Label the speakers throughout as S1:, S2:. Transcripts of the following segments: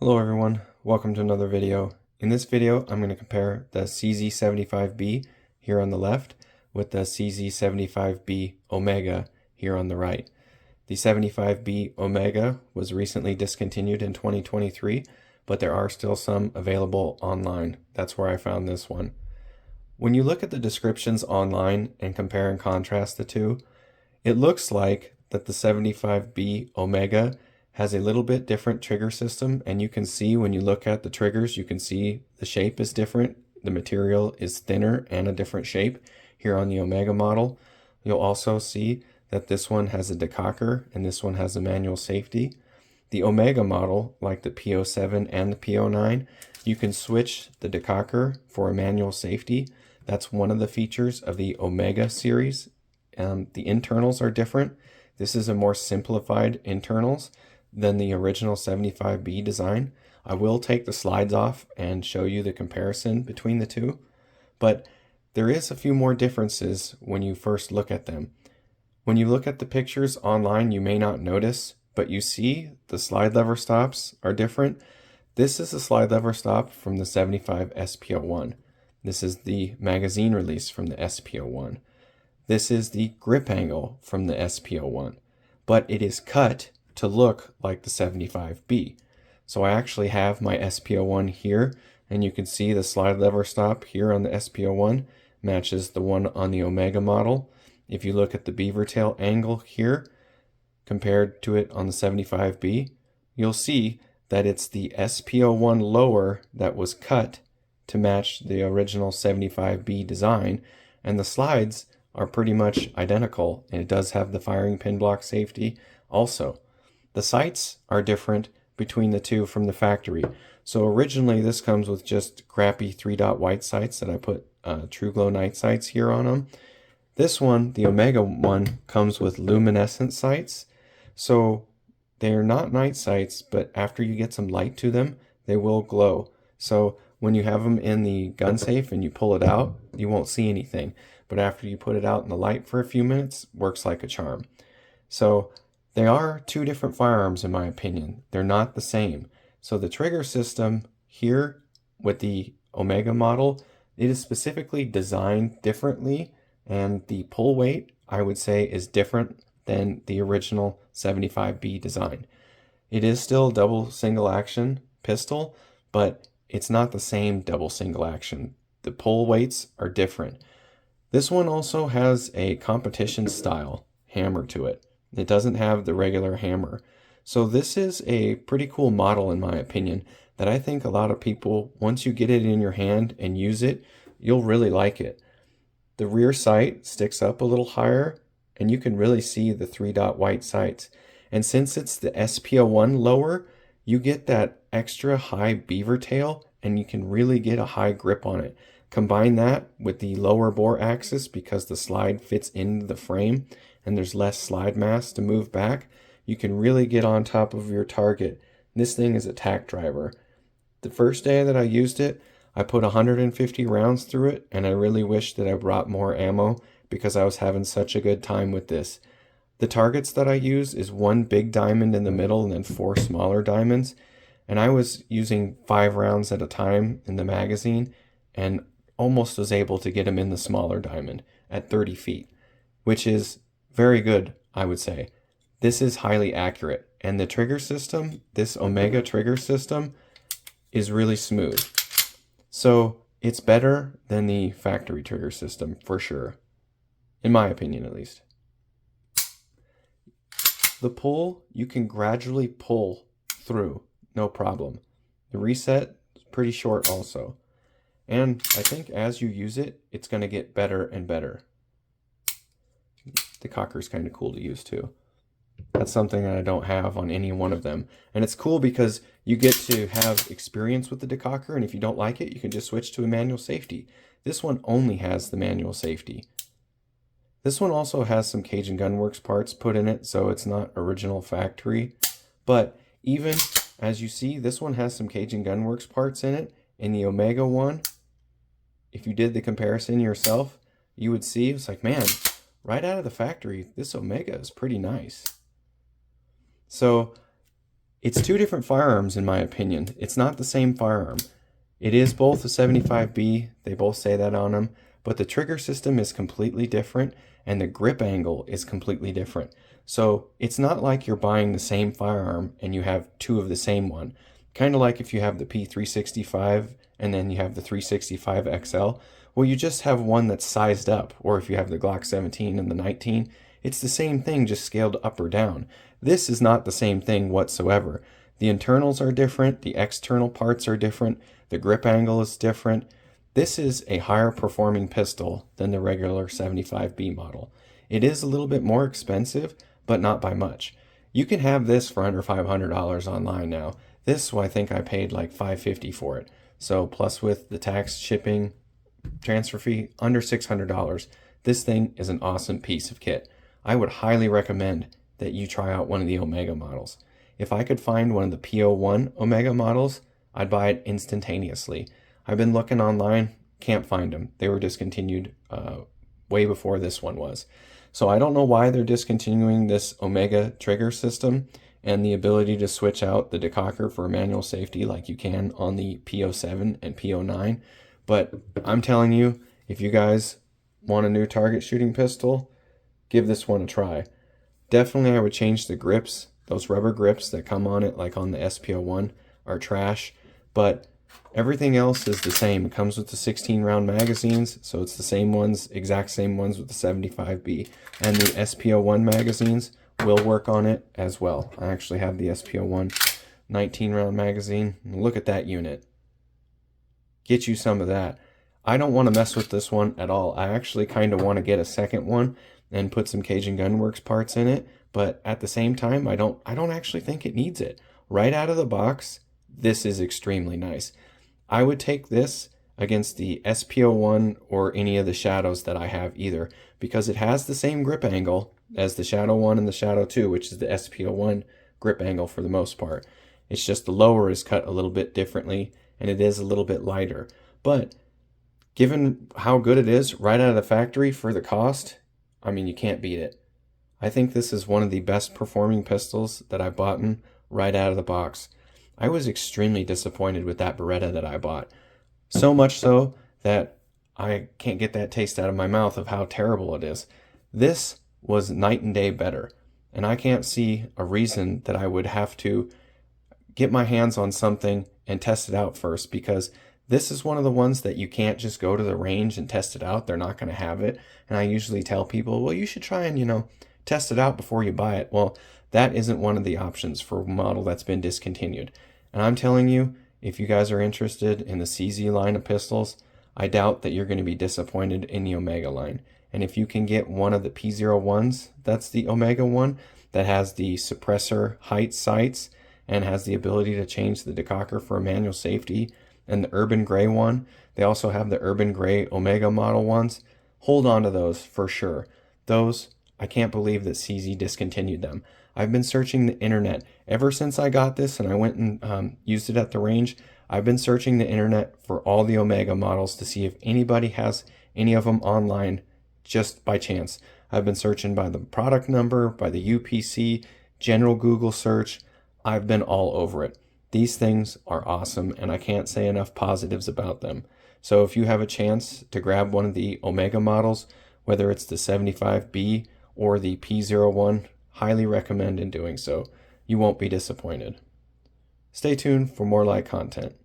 S1: Hello everyone, welcome to another video. In this video, I'm going to compare the CZ75B here on the left with the CZ75B Omega here on the right. The 75B Omega was recently discontinued in 2023, but there are still some available online. That's where I found this one. When you look at the descriptions online and compare and contrast the two, it looks like that the 75B Omega has a little bit different trigger system, and you can see when you look at the triggers, you can see the shape is different. The material is thinner and a different shape here on the Omega model. You'll also see that this one has a decocker and this one has a manual safety. The Omega model, like the P07 and the P09, you can switch the decocker for a manual safety. That's one of the features of the Omega series. The internals are different. This is a more simplified internals than the original 75B design. I will take the slides off and show you the comparison between the two, but there is a few more differences when you first look at them. When you look at the pictures online, you may not notice, but you see the slide lever stops are different. This is a slide lever stop from the 75 SP01. This is the magazine release from the SP01. This is the grip angle from the SP01, but it is cut to look like the 75B. So I actually have my SP01 here, and you can see the slide lever stop here on the SP01 matches the one on the Omega model. If you look at the beaver tail angle here compared to it on the 75B, you'll see that it's the SP01 lower that was cut to match the original 75B design, and the slides are pretty much identical, and it does have the firing pin block safety also. The sights are different between the two from the factory. So originally this comes with just crappy 3-dot white sights that I put True Glow night sights here on them. This one, the Omega one, comes with luminescent sights. So they're not night sights, but after you get some light to them, they will glow. So when you have them in the gun safe and you pull it out, you won't see anything. But after you put it out in the light for a few minutes, works like a charm. So they are two different firearms in my opinion. They're not the same. So the trigger system here with the Omega model, it is specifically designed differently, and the pull weight, I would say, is different than the original 75B design. It is still double single action pistol, but it's not the same double single action. The pull weights are different. This one also has a competition style hammer to it. It doesn't have the regular hammer. So this is a pretty cool model in my opinion that I think a lot of people, once you get it in your hand and use it, you'll really like it. The rear sight sticks up a little higher and you can really see the 3-dot white sights. And since it's the SP01 lower, you get that extra high beaver tail and you can really get a high grip on it. Combine that with the lower bore axis because the slide fits into the frame and there's less slide mass to move back, you can really get on top of your target. This thing is a tack driver. The first day that I used it, I put 150 rounds through it, and I really wish that I brought more ammo because I was having such a good time with this. The targets that I use is one big diamond in the middle and then 4 smaller diamonds, and I was using 5 rounds at a time in the magazine and almost was able to get them in the smaller diamond at 30 feet, which is very good, I would say. This is highly accurate, and the trigger system, this Omega trigger system, is really smooth. So it's better than the factory trigger system for sure, in my opinion at least. The pull, you can gradually pull through, no problem. The reset is pretty short also. And I think as you use it, it's going to get better and better. The cocker is kind of cool to use too. That's something that I don't have on any one of them. And it's cool because you get to have experience with the decocker, and if you don't like it, you can just switch to a manual safety. This one only has the manual safety. This one also has some Cajun Gunworks parts put in it, so it's not original factory. But even as you see, this one has some Cajun Gunworks parts in it. In the Omega one, if you did the comparison yourself, you would see it's like, man, right out of the factory, this Omega is pretty nice. So It's two different firearms in my opinion. It's not the same firearm. It is both a 75B, they both say that on them, but the trigger system is completely different and the grip angle is completely different. So it's not like you're buying the same firearm and you have two of the same one. Kind of like if you have the P365 and then you have the 365 XL. Well, you just have one that's sized up, or if you have the Glock 17 and the 19, it's the same thing, just scaled up or down. This is not the same thing whatsoever. The internals are different, the external parts are different, the grip angle is different. This is a higher performing pistol than the regular 75B model. It is a little bit more expensive, but not by much. You can have this for under $500 online now. This, I think I paid like $550 for it. So plus with the tax, shipping, transfer fee, under $600. This thing is an awesome piece of kit. I would highly recommend that you try out one of the Omega models. If I could find one of the P01 Omega models, I'd buy it instantaneously. I've been looking online, can't find them. They were discontinued way before this one was. So I don't know why they're discontinuing this Omega trigger system and the ability to switch out the decocker for manual safety like you can on the P07 and P09. But I'm telling you, if you guys want a new target shooting pistol, give this one a try. Definitely I would change the grips. Those rubber grips that come on it, like on the SP01, are trash. But everything else is the same. It comes with the 16-round magazines, so it's the same ones, exact same ones with the 75B. And the SP01 magazines will work on it as well. I actually have the SP01 19-round magazine. Look at that unit. Get you some of that. I don't want to mess with this one at all. I actually kind of want to get a second one and put some Cajun Gunworks parts in it, but at the same time, I don't actually think it needs it. Right out of the box, this is extremely nice. I would take this against the SP01 or any of the Shadows that I have either, because it has the same grip angle as the Shadow 1 and the Shadow 2, which is the SP01 grip angle for the most part. It's just the lower is cut a little bit differently, and it is a little bit lighter. But given how good it is right out of the factory for the cost, I mean, you can't beat it. I think this is one of the best performing pistols that I've bought right out of the box. I was extremely disappointed with that Beretta that I bought. So much so that I can't get that taste out of my mouth of how terrible it is. This was night and day better, and I can't see a reason that I would have to get my hands on something and test it out first, because this is one of the ones that you can't just go to the range and test it out. They're not going to have it. And I usually tell people, well, you should try and, test it out before you buy it. Well, that isn't one of the options for a model that's been discontinued. And I'm telling you, if you guys are interested in the CZ line of pistols, I doubt that you're going to be disappointed in the Omega line. And if you can get one of the P01s, that's the Omega one, that has the suppressor height sights and has the ability to change the decocker for manual safety, and the Urban Gray one, they also have the Urban Gray Omega model ones. Hold on to those for sure. Those, I can't believe that CZ discontinued them. I've been searching the internet ever since I got this and I went and used it at the range. I've been searching the internet for all the Omega models to see if anybody has any of them online just by chance. I've been searching by the product number, by the UPC, general Google search. I've been all over it. These things are awesome, and I can't say enough positives about them. So if you have a chance to grab one of the Omega models, whether it's the 75B or the P01, highly recommend in doing so. You won't be disappointed. Stay tuned for more like content.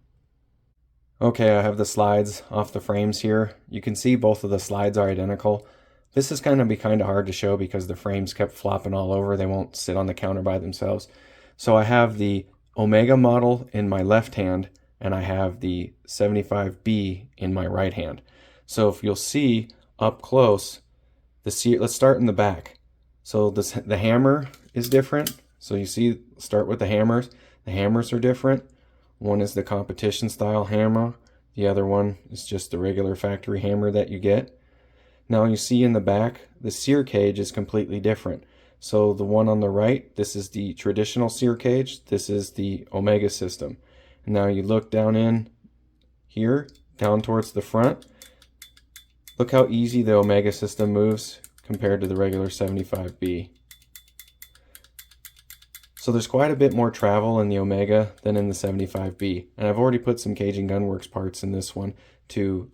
S1: Okay, I have the slides off the frames here. You can see both of the slides are identical. This is going to be kind of hard to show because the frames kept flopping all over. They won't sit on the counter by themselves. So I have the Omega model in my left hand, and I have the 75B in my right hand. So if you'll see up close, let's start in the back. So the hammer is different. So you see, start with the hammers. The hammers are different. One is the competition style hammer. The other one is just the regular factory hammer that you get. Now you see in the back, the sear cage is completely different. So the one on the right, this is the traditional sear cage. This is the Omega system. And now you look down in here, down towards the front. Look how easy the Omega system moves compared to the regular 75B. So there's quite a bit more travel in the Omega than in the 75B. And I've already put some Cajun Gunworks parts in this one to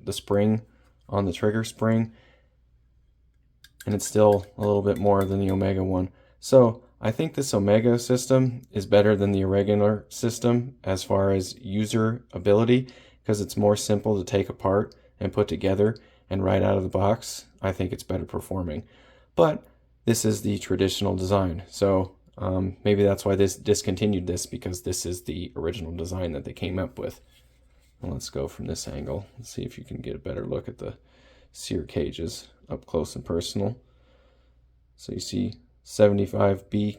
S1: the spring on the trigger spring. And it's still a little bit more than the Omega one. So I think this Omega system is better than the irregular system as far as user ability, because it's more simple to take apart and put together, and right out of the box I think it's better performing. But this is the traditional design, so maybe that's why this discontinued this, because this is the original design that they came up with. Well, let's go from this angle. Let's see if you can get a better look at the sear cages up close and personal. So you see 75B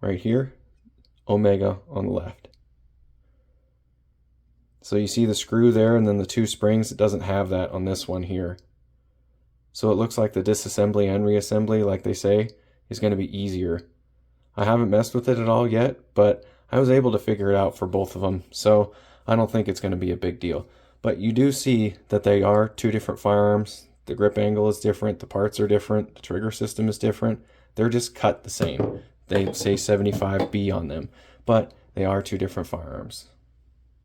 S1: right here, Omega on the left. So you see the screw there and then the two springs. It doesn't have that on this one here. So it looks like the disassembly and reassembly, like they say, is going to be easier. I haven't messed with it at all yet, but I was able to figure it out for both of them, so I don't think it's going to be a big deal. But you do see that they are two different firearms. The grip angle is different, the parts are different, the trigger system is different. They're just cut the same. They say 75B on them, but they are two different firearms.